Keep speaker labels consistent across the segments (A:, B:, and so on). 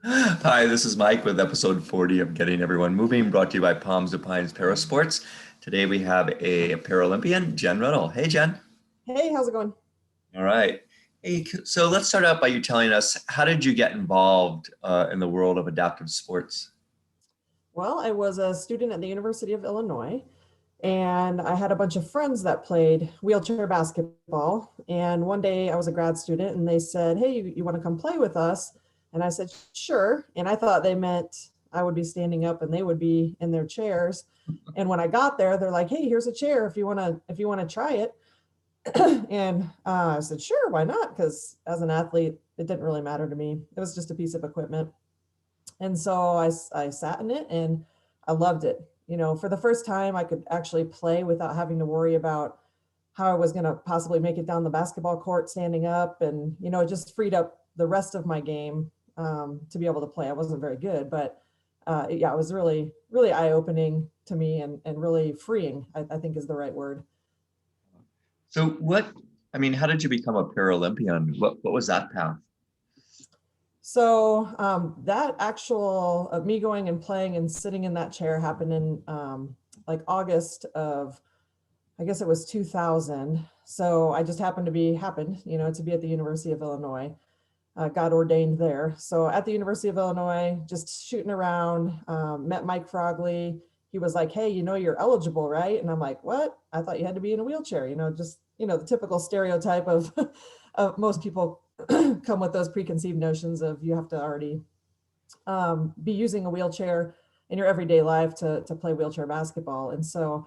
A: Hi, this is Mike with episode 40 of Getting Everyone Moving, brought to you by Palms to Pines Parasports. Today we have a Paralympian, Jen Ruddell. Hey, Jen.
B: Hey, how's it going?
A: All right. Hey, so let's start out by you telling us, how did you get involved in the world of adaptive sports?
B: Well, I was a student at the University of Illinois, and I had a bunch of friends that played wheelchair basketball. And one day I was a grad student, and they said, "Hey, you want to come play with us?" And I said, "Sure." And I thought they meant I would be standing up and they would be in their chairs. And when I got there, they're like, "Hey, here's a chair if you want to try it." And I said, "Sure, why not?" Because as an athlete, it didn't really matter to me. It was just a piece of equipment. And so I sat in it and I loved it. For the first time, I could actually play without having to worry about how I was going to possibly make it down the basketball court standing up. And, it just freed up the rest of my game to be able to play. I wasn't very good, but yeah, it was really, really eye opening to me and really freeing, I think is the right word.
A: So how did you become a Paralympian? What was that path?
B: So that actual me going and playing and sitting in that chair happened in like August of, I guess it was 2000. So I just happened to be at the University of Illinois. Got ordained there. So at the University of Illinois, just shooting around, met Mike Frogley. He was like, "Hey, you're eligible, right?" And I'm like, "What? I thought you had to be in a wheelchair." Just the typical stereotype of of most people come with those preconceived notions of you have to already be using a wheelchair in your everyday life to play wheelchair basketball. And so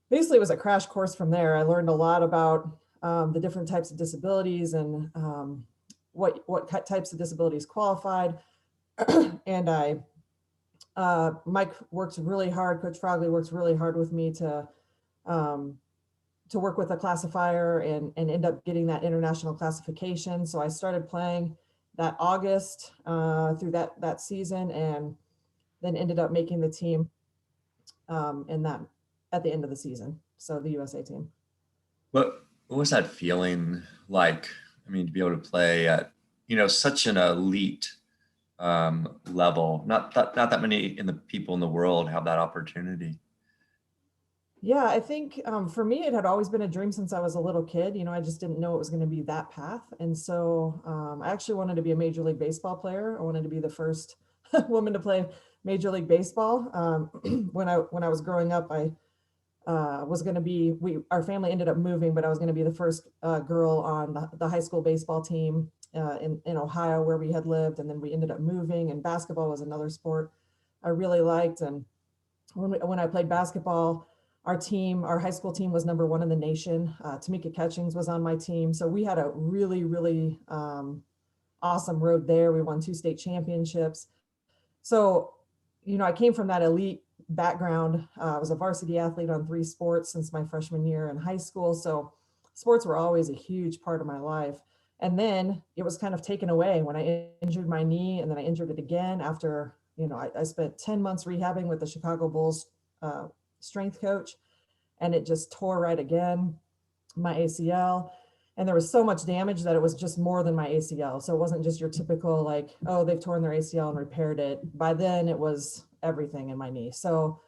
B: basically, it was a crash course from there. I learned a lot about the different types of disabilities and what types of disabilities qualified. And Mike worked really hard. Coach Frogley worked really hard with me um, to work with a classifier and end up getting that international classification. So I started playing that August through that season, and then ended up making the team in that at the end of the season. So the USA team.
A: What was that feeling like? To be able to play at, such an elite level. Not that many in the people in the world have that opportunity.
B: Yeah, I think for me, it had always been a dream since I was a little kid. I just didn't know it was going to be that path. And so I actually wanted to be a Major League Baseball player. I wanted to be the first woman to play Major League Baseball. When I was growing up, I was going to be, our family ended up moving, but I was going to be the first girl on the high school baseball team in Ohio where we had lived. And then we ended up moving, and basketball was another sport I really liked. And when I played basketball, our high school team was number 1 in the nation. Tamika Catchings was on my team. So we had a really, really awesome road there. We won 2 state championships. So, I came from that elite background. I was a varsity athlete on 3 sports since my freshman year in high school. So sports were always a huge part of my life. And then it was kind of taken away when I injured my knee, and then I injured it again after, I spent 10 months rehabbing with the Chicago Bulls strength coach, and it just tore right again, my ACL. And there was so much damage that it was just more than my ACL. So it wasn't just your typical, like, oh, they've torn their ACL and repaired it. By then it was everything in my knee. So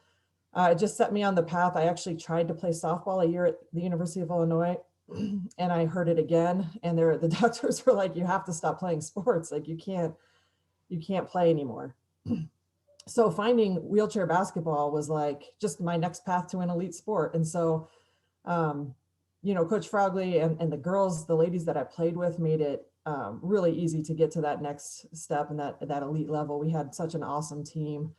B: it just set me on the path. I actually tried to play softball a year at the University of Illinois, and I hurt it again. And the doctors were like, "You have to stop playing sports. Like you can't play anymore." So finding wheelchair basketball was like just my next path to an elite sport. And so, um, Coach Frogley and the ladies that I played with made it really easy to get to that next step and that elite level. We had such an awesome team,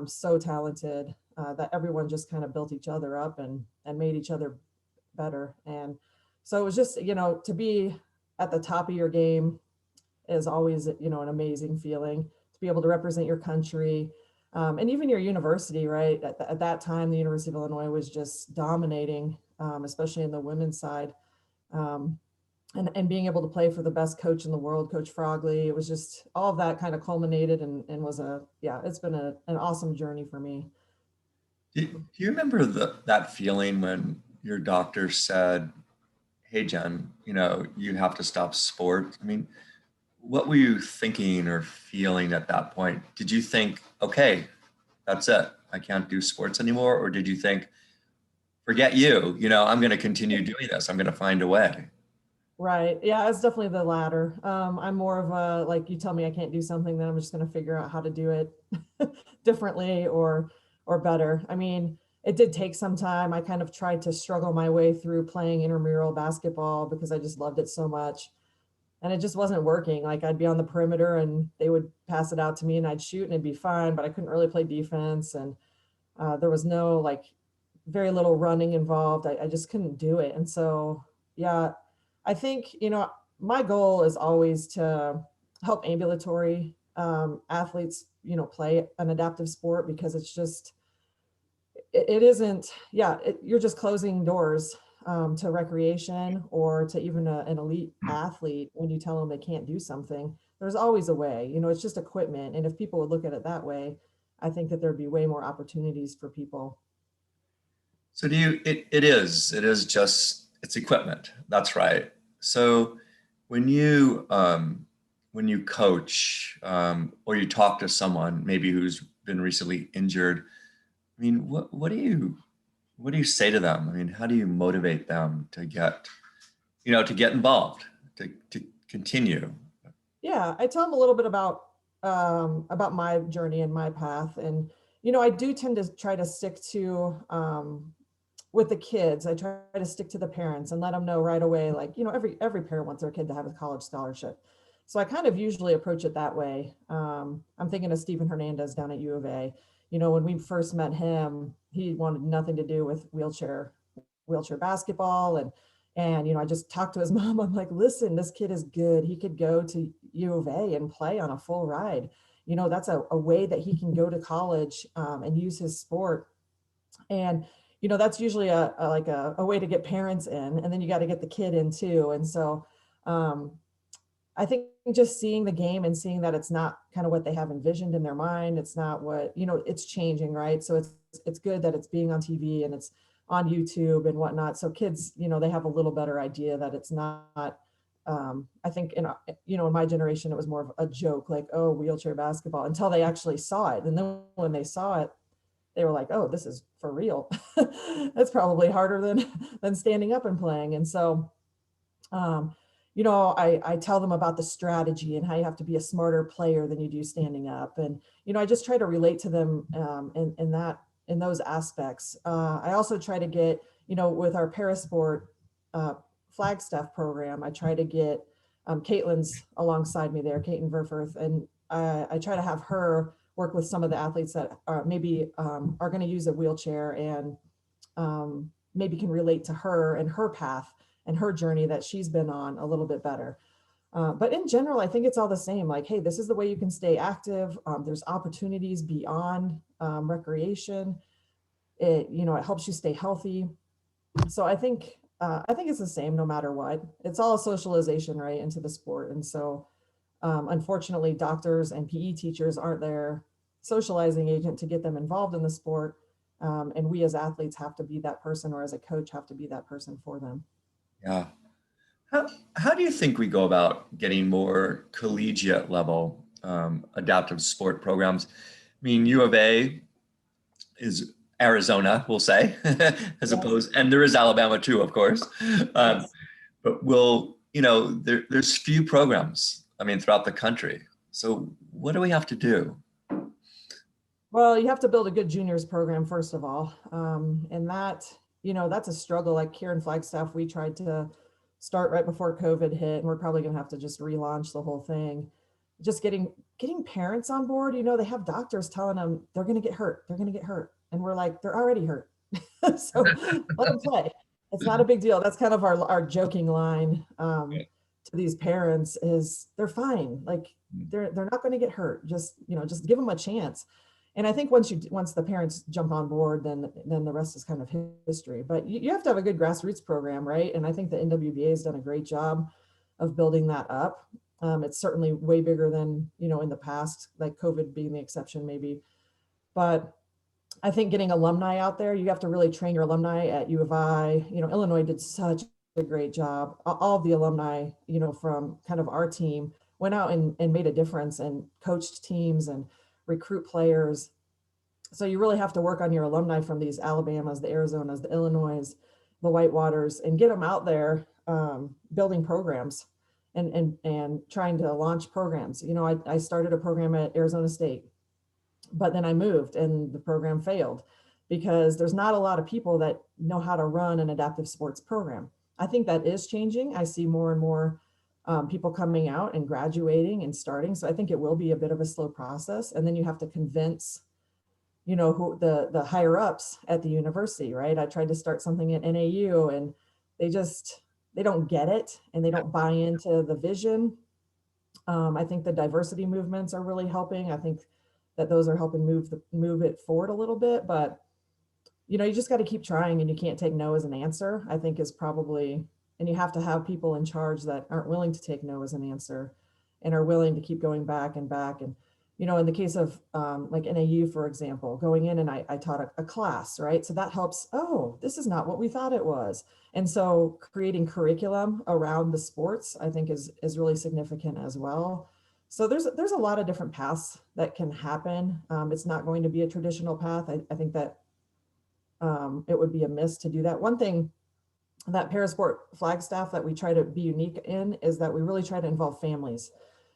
B: so talented that everyone just kind of built each other up and made each other better. And so it was just, to be at the top of your game is always, an amazing feeling to be able to represent your country. And even your university, right? At that time, the University of Illinois was just dominating, especially in the women's side. Um, and being able to play for the best coach in the world, Coach Frogley, it was just all of that kind of culminated and was yeah, it's been an awesome journey for me.
A: Do you remember that feeling when your doctor said, "Hey, Jen, you have to stop sport"? what were you thinking or feeling at that point? Did you think, okay, that's it, I can't do sports anymore? Or did you think, forget you, I'm going to continue doing this, I'm going to find a way?
B: Right. Yeah, it's definitely the latter. I'm more of a, like, you tell me I can't do something, then I'm just going to figure out how to do it differently or better. I mean, it did take some time. I kind of tried to struggle my way through playing intramural basketball because I just loved it so much. And it just wasn't working. Like, I'd be on the perimeter and they would pass it out to me and I'd shoot and it'd be fine, but I couldn't really play defense. And there was no, like, very little running involved. I just couldn't do it. And so, yeah, I think, my goal is always to help ambulatory athletes, play an adaptive sport, because it's just, it isn't, yeah, you're just closing doors to recreation or to even an elite athlete when you tell them they can't do something. There's always a way, it's just equipment. And if people would look at it that way, I think that there'd be way more opportunities for people.
A: So it is just, it's equipment. That's right. So when you coach, or you talk to someone maybe who's been recently injured, I mean, what do you say to them? I mean, how do you motivate them to get involved, to continue?
B: Yeah, I tell them a little bit about my journey and my path. And, I do tend to try to stick to, with the kids, I try to stick to the parents and let them know right away, like, every parent wants their kid to have a college scholarship. So I kind of usually approach it that way. I'm thinking of Stephen Hernandez down at U of A. When we first met him, he wanted nothing to do with wheelchair basketball. And I just talked to his mom. I'm like, listen, this kid is good. He could go to U of A and play on a full ride. That's a way that he can go to college and use his sport. And that's usually a way to get parents in, and then you got to get the kid in too. And so um, I think just seeing the game and seeing that it's not kind of what they have envisioned in their mind, it's not what, it's changing, right? So it's good that it's being on TV and it's on YouTube and whatnot. So kids, they have a little better idea that it's not. I think in my generation, it was more of a joke, like, oh, wheelchair basketball, until they actually saw it. And then when they saw it, they were like, oh, this is for real. That's probably harder than standing up and playing. And so, I tell them about the strategy and how you have to be a smarter player than you do standing up. And, I just try to relate to them in those aspects. I also try to get, with our parasport Flagstaff program, I try to get Caitlin's alongside me there, Caitlin Verfurth, and I try to have her work with some of the athletes that are maybe are going to use a wheelchair and maybe can relate to her and her path and her journey that she's been on a little bit better. But in general, I think it's all the same. Like, hey, this is the way you can stay active. There's opportunities beyond recreation. It helps you stay healthy. So I think it's the same no matter what. It's all socialization, right, into the sport. And so unfortunately, doctors and PE teachers aren't their socializing agent to get them involved in the sport. And we as athletes have to be that person, or as a coach have to be that person for them.
A: Yeah. How do you think we go about getting more collegiate level adaptive sport programs? I mean, U of A is Arizona, we'll say, as
B: Yes,
A: opposed, and there is Alabama too, of course. Um,
B: yes.
A: but there's few programs, I mean, throughout the country. So what do we have to do?
B: Well, you have to build a good juniors program, first of all. And that's a struggle. Like here in Flagstaff, we tried to start right before COVID hit, and we're probably going to have to just relaunch the whole thing. Just getting parents on board. They have doctors telling them they're going to get hurt. They're going to get hurt. And we're like, they're already hurt. So let them play. It's not a big deal. That's kind of our joking line to these parents is they're fine. Like they're not going to get hurt. Just give them a chance. And I think once the parents jump on board, then the rest is kind of history. But you have to have a good grassroots program, right? And I think the NWBA has done a great job of building that up. It's certainly way bigger than in the past, like COVID being the exception, maybe. But I think getting alumni out there, you have to really train your alumni at U of I. Illinois did such a great job. All of the alumni, from kind of our team went out and made a difference and coached teams and recruit players. So you really have to work on your alumni from these Alabamas, the Arizonas, the Illinois, the Whitewaters, and get them out there building programs and trying to launch programs. You know, I started a program at Arizona State, but then I moved and the program failed because there's not a lot of people that know how to run an adaptive sports program. I think that is changing. I see more and more people coming out and graduating and starting. So I think it will be a bit of a slow process. And then you have to convince, you know, who the higher ups at the university, right? I tried to start something at NAU and they don't get it and they don't buy into the vision. I think the diversity movements are really helping. I think that those are helping move it forward a little bit, but you know, you just got to keep trying and you can't take no as an answer, I think is probably, and you have to have people in charge that aren't willing to take no as an answer and are willing to keep going back and back. And, you know, in the case of like NAU, for example, going in and I taught a class, right? So that helps, oh, this is not what we thought it was. And so creating curriculum around the sports, I think is really significant as well. So there's a lot of different paths that can happen. It's not going to be a traditional path. I think that it would be amiss to do that. One thing that Parasport Flagstaff that we try to be unique in is that we really try to involve families.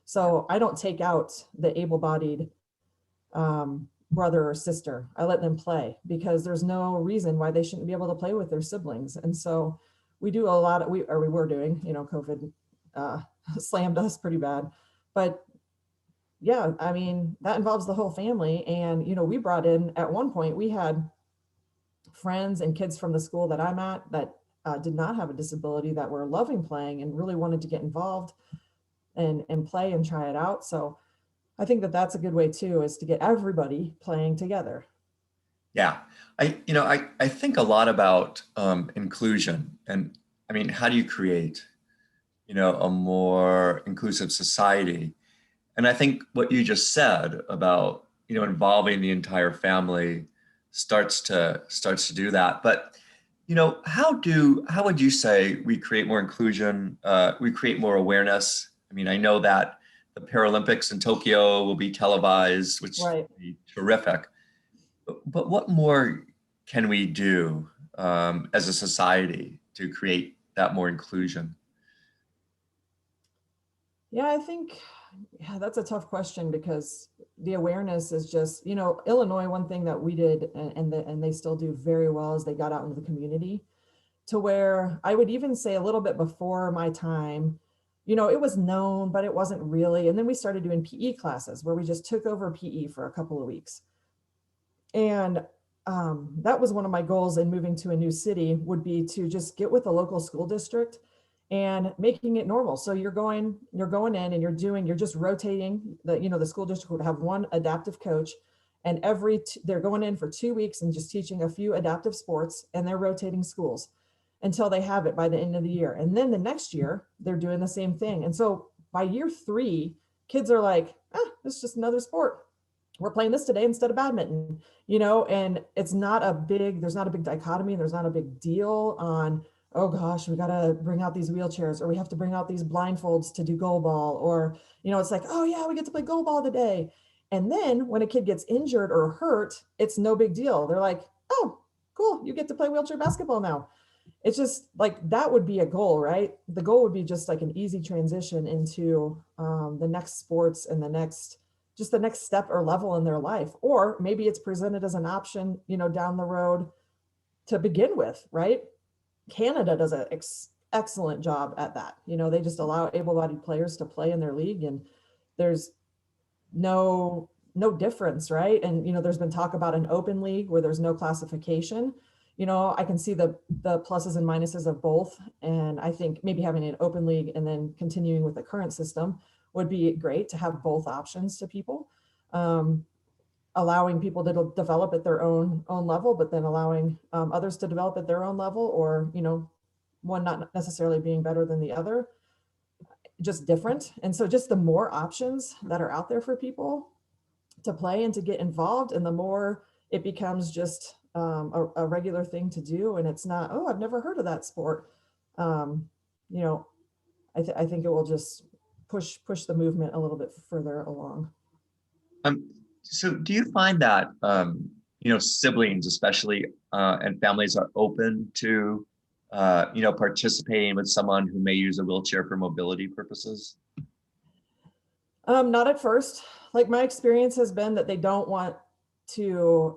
B: So I don't take out the able-bodied brother or sister. I let them play because there's no reason why they shouldn't be able to play with their siblings. And so we do a lot of, we were doing, you know, COVID slammed us pretty bad. But yeah, I mean, that involves the whole family. And, you know, we brought in, at one point, we had friends and kids from the school that I'm at that did not have a disability that were loving playing and really wanted to get involved and play and try it out. So I think that that's a good way too, is to get everybody playing together.
A: Yeah, I think a lot about inclusion, and I mean, how do you create, you know, a more inclusive society? And I think what you just said about, you know, involving the entire family starts to do that. But you know, how would you say we create more inclusion? We create more awareness. I mean, I know that the Paralympics in Tokyo will be televised, which
B: Right.
A: will be terrific. But what more can we do as a society to create that more inclusion?
B: Yeah, I think, yeah, that's a tough question because the awareness is just, you know, Illinois, one thing that we did and they still do very well is they got out into the community to where I would even say a little bit before my time, you know, it was known, but it wasn't really. And then we started doing PE classes where we just took over PE for a couple of weeks. And that was one of my goals in moving to a new city would be to just get with the local school district and making it normal. So you're going in and you're just rotating the, you know, the school district would have one adaptive coach and they're going in for 2 weeks and just teaching a few adaptive sports and they're rotating schools until they have it by the end of the year. And then the next year they're doing the same thing. And so by year 3, kids are like, it's just another sport. We're playing this today instead of badminton, you know, and there's not a big dichotomy. There's not a big deal on, oh gosh, we got to bring out these wheelchairs or we have to bring out these blindfolds to do goal ball, or, you know, it's like, oh yeah, we get to play goal ball today. And then when a kid gets injured or hurt, it's no big deal. They're like, oh, cool, you get to play wheelchair basketball now. It's just like, that would be a goal, right? The goal would be just like an easy transition into the next sports and the next step or level in their life. Or maybe it's presented as an option, you know, down the road to begin with, right? Canada does an excellent job at that. You know, they just allow able-bodied players to play in their league and there's no difference, right? And, you know, there's been talk about an open league where there's no classification. You know, I can see the pluses and minuses of both. And I think maybe having an open league and then continuing with the current system would be great to have both options to people, allowing people to develop at their own level, but then allowing others to develop at their own level, or, you know, one not necessarily being better than the other, just different. And so just the more options that are out there for people to play and to get involved, and the more it becomes just a regular thing to do. And it's not, oh, I've never heard of that sport. You know, I think it will just push the movement a little bit further along.
A: Um, so do you find that, siblings especially, and families are open to, participating with someone who may use a wheelchair for mobility purposes?
B: Not at first. Like my experience has been that they don't want to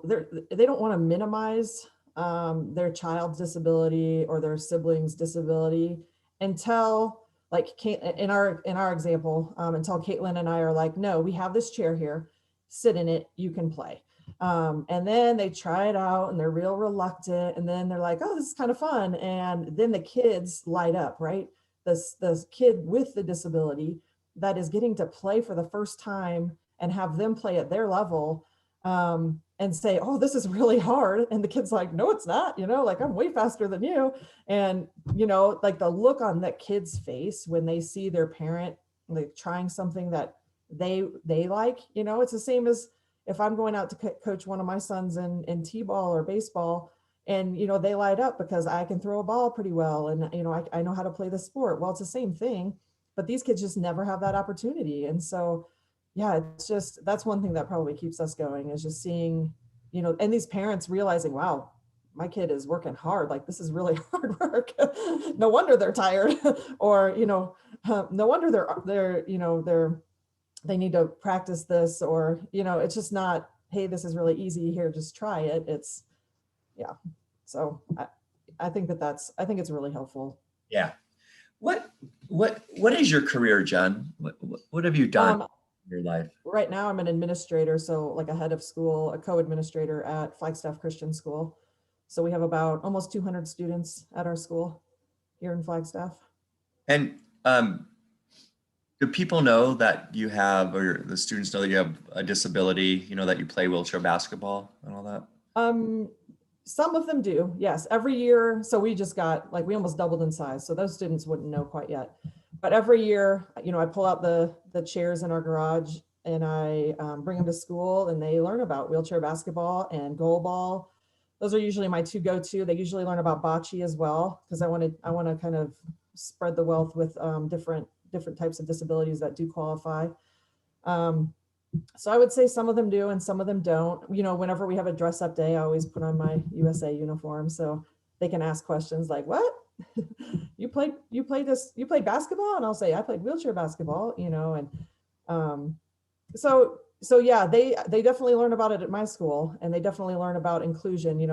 B: minimize their child's disability or their sibling's disability until like in our example, until Caitlin and I are like, no, we have this chair here, sit in it, you can play. And then they try it out and they're real reluctant, and then they're like, oh, this is kind of fun. And then the kids light up, right? This kid with the disability that is getting to play for the first time and have them play at their level, and say, oh, this is really hard. And the kid's like, no, it's not, like I'm way faster than you. And, like the look on that kid's face when they see their parent like trying something that they like, it's the same as if I'm going out to coach one of my sons in t-ball or baseball, and they light up because I can throw a ball pretty well, and I know how to play the sport. Well, it's the same thing, but these kids just never have that opportunity. And so yeah, it's just, that's one thing that probably keeps us going, is just seeing, and these parents realizing, wow, my kid is working hard, like this is really hard work. No wonder they're tired. Or no wonder they need to practice this, or it's just not, hey, this is really easy, here, just try it. It's, yeah. So I think it's really helpful.
A: Yeah. What is your career, Jen? What have you done
B: um
A: in your life?
B: right now I'm an administrator, so like a head of school, a co-administrator at Flagstaff Christian School. So we have about almost 200 students at our school here in Flagstaff.
A: And do people know that you have, or the students know that you have a disability, that you play wheelchair basketball and all that?
B: Um, some of them do, yes. Every year, so we just got, like, we almost doubled in size, so those students wouldn't know quite yet. But every year, I pull out the chairs in our garage, and I bring them to school, and they learn about wheelchair basketball and goal ball. Those are usually my two go-to. They usually learn about bocce as well, because I want to kind of spread the wealth with different types of disabilities that do qualify. So I would say some of them do and some of them don't. Whenever we have a dress up day, I always put on my USA uniform so they can ask questions like, what? you played basketball? And I'll say, I played wheelchair basketball, and so yeah, they definitely learn about it at my school, and they definitely learn about inclusion.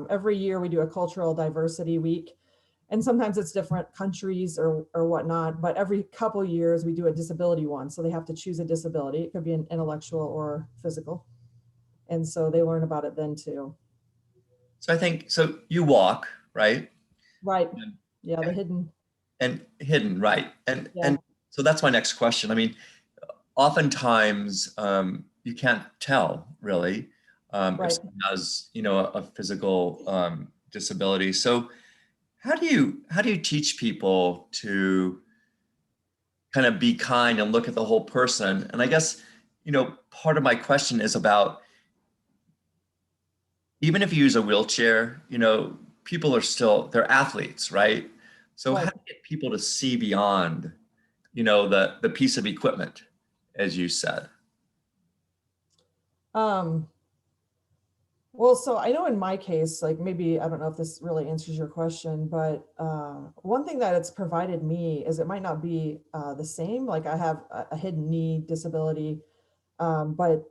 B: Every year we do a cultural diversity week, and sometimes it's different countries or whatnot, but every couple years we do a disability one. So they have to choose a disability. It could be an intellectual or physical. And so they learn about it then too.
A: So I think, so you walk, right?
B: Right. Yeah, the hidden.
A: And hidden, right? And
B: Yeah,
A: and so that's my next question. I mean, oftentimes you can't tell really if
B: right.
A: someone has, a physical disability. So how do you teach people to kind of be kind and look at the whole person? And I guess, part of my question is about, even if you use a wheelchair, people are still, they're athletes, right? So how
B: Right.
A: do you get people to see beyond, the piece of equipment, as you said?
B: Um, well, so I know in my case, like maybe, I don't know if this really answers your question, but one thing that it's provided me is it might not be the same. Like I have a hidden knee disability, but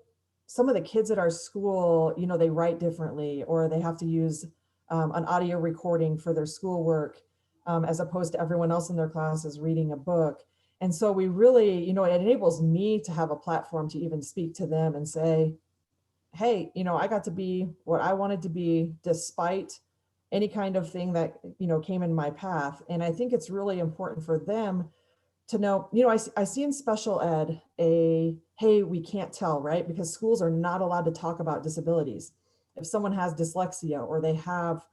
B: some of the kids at our school, they write differently, or they have to use an audio recording for their schoolwork, as opposed to everyone else in their classes reading a book. And so we really, it enables me to have a platform to even speak to them and say, hey, I got to be what I wanted to be despite any kind of thing that, came in my path. And I think it's really important for them to know, I see in special ed hey, we can't tell, right? Because schools are not allowed to talk about disabilities. If someone has dyslexia, or they have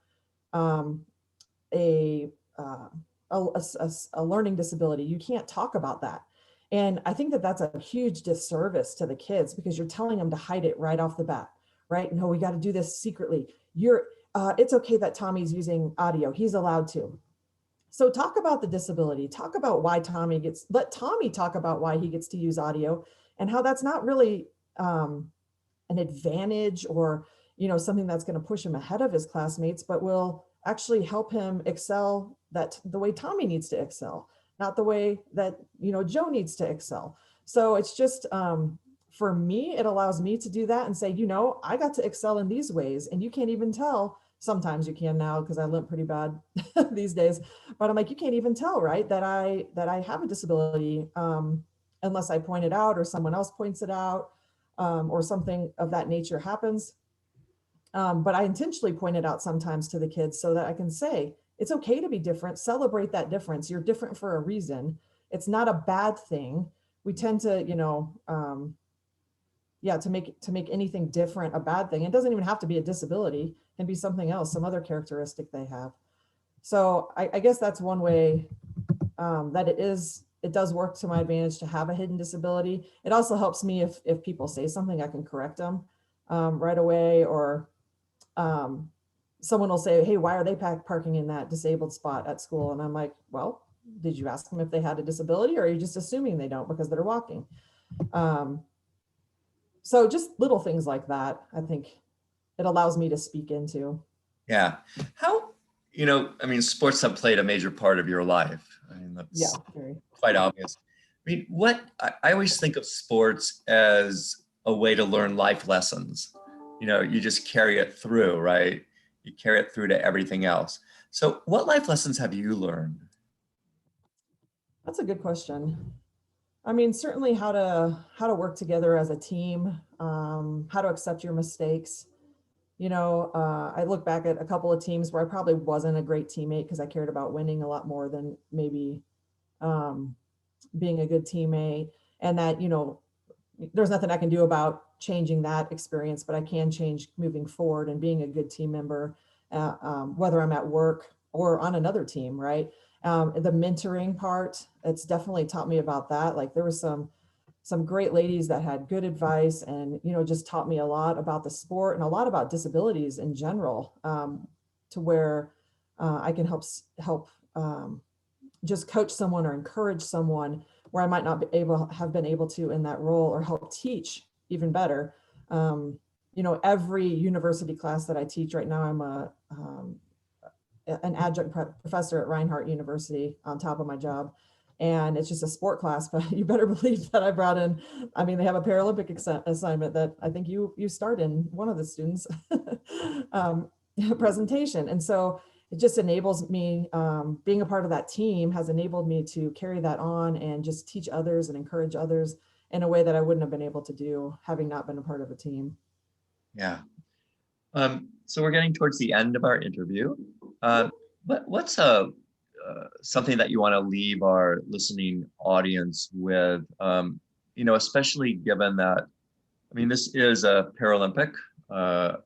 B: um, a, uh, a learning disability, you can't talk about that. And I think that that's a huge disservice to the kids, because you're telling them to hide it right off the bat, right? No, we got to do this secretly. It's okay that Tommy's using audio. He's allowed to. So talk about the disability, talk about why let Tommy talk about why he gets to use audio and how that's not really an advantage or, something that's going to push him ahead of his classmates, but will actually help him excel that the way Tommy needs to excel, not the way that, Joe needs to excel. So it's just, for me, it allows me to do that and say, I got to excel in these ways and you can't even tell. Sometimes you can now because I limp pretty bad these days, but I'm like, you can't even tell, right? That I have a disability, unless I point it out or someone else points it out, or something of that nature happens. But I intentionally point it out sometimes to the kids so that I can say, it's okay to be different, celebrate that difference. You're different for a reason. It's not a bad thing. We tend to, to make anything different a bad thing. It doesn't even have to be a disability, it can be something else, some other characteristic they have. So I guess that's one way that it does work to my advantage to have a hidden disability. It also helps me if people say something, I can correct them right away, or someone will say, hey, why are they parking in that disabled spot at school? And I'm like, well, did you ask them if they had a disability, or are you just assuming they don't because they're walking? So just little things like that, I think it allows me to speak into.
A: Yeah. How, sports have played a major part of your life. I mean,
B: Yeah,
A: that's
B: very.
A: quite obvious. I mean, I always think of sports as a way to learn life lessons. You just carry it through, right? You carry it through to everything else. So what life lessons have you learned?
B: That's a good question. I mean, certainly how to work together as a team, how to accept your mistakes. I look back at a couple of teams where I probably wasn't a great teammate because I cared about winning a lot more than maybe being a good teammate. And that, there's nothing I can do about changing that experience, but I can change moving forward and being a good team member, whether I'm at work or on another team, right? The mentoring part, it's definitely taught me about that. Like there was some great ladies that had good advice and, just taught me a lot about the sport and a lot about disabilities in general, to where I can help just coach someone or encourage someone where I might not have been able to in that role, or help teach even better. Every university class that I teach right now, I'm an adjunct professor at Reinhardt University on top of my job. And it's just a sport class, but you better believe that I brought in, they have a Paralympic assignment that I think you start in one of the students presentation. And so it just enables me, being a part of that team has enabled me to carry that on and just teach others and encourage others in a way that I wouldn't have been able to do having not been a part of a team.
A: Yeah. So we're getting towards the end of our interview. What's something that you want to leave our listening audience with, especially given that, this is a Paralympic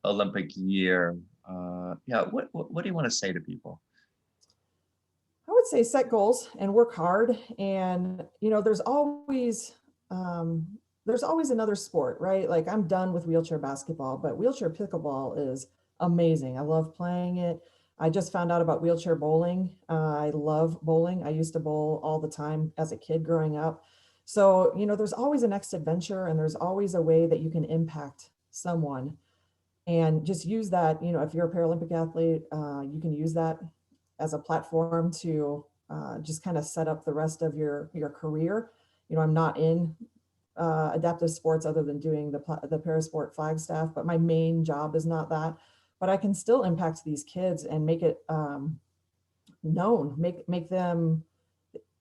A: Olympic year. What do you want to say to people?
B: I would say set goals and work hard. And, there's always another sport, right? Like I'm done with wheelchair basketball, but wheelchair pickleball is amazing. I love playing it. I just found out about wheelchair bowling. I love bowling. I used to bowl all the time as a kid growing up. So, there's always a next adventure and there's always a way that you can impact someone, and just use that, if you're a Paralympic athlete, you can use that as a platform to just kind of set up the rest of your career. I'm not in adaptive sports other than doing the Parasport Flagstaff, but my main job is not that. But I can still impact these kids and make it known, make them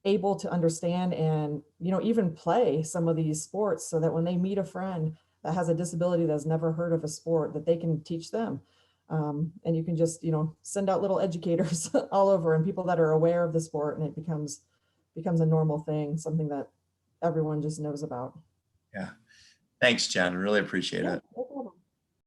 B: able to understand and, even play some of these sports so that when they meet a friend that has a disability that's never heard of a sport, that they can teach them. And you can just, send out little educators all over and people that are aware of the sport, and it becomes a normal thing, something that everyone just knows about.
A: Yeah. Thanks, Jen. Really appreciate it.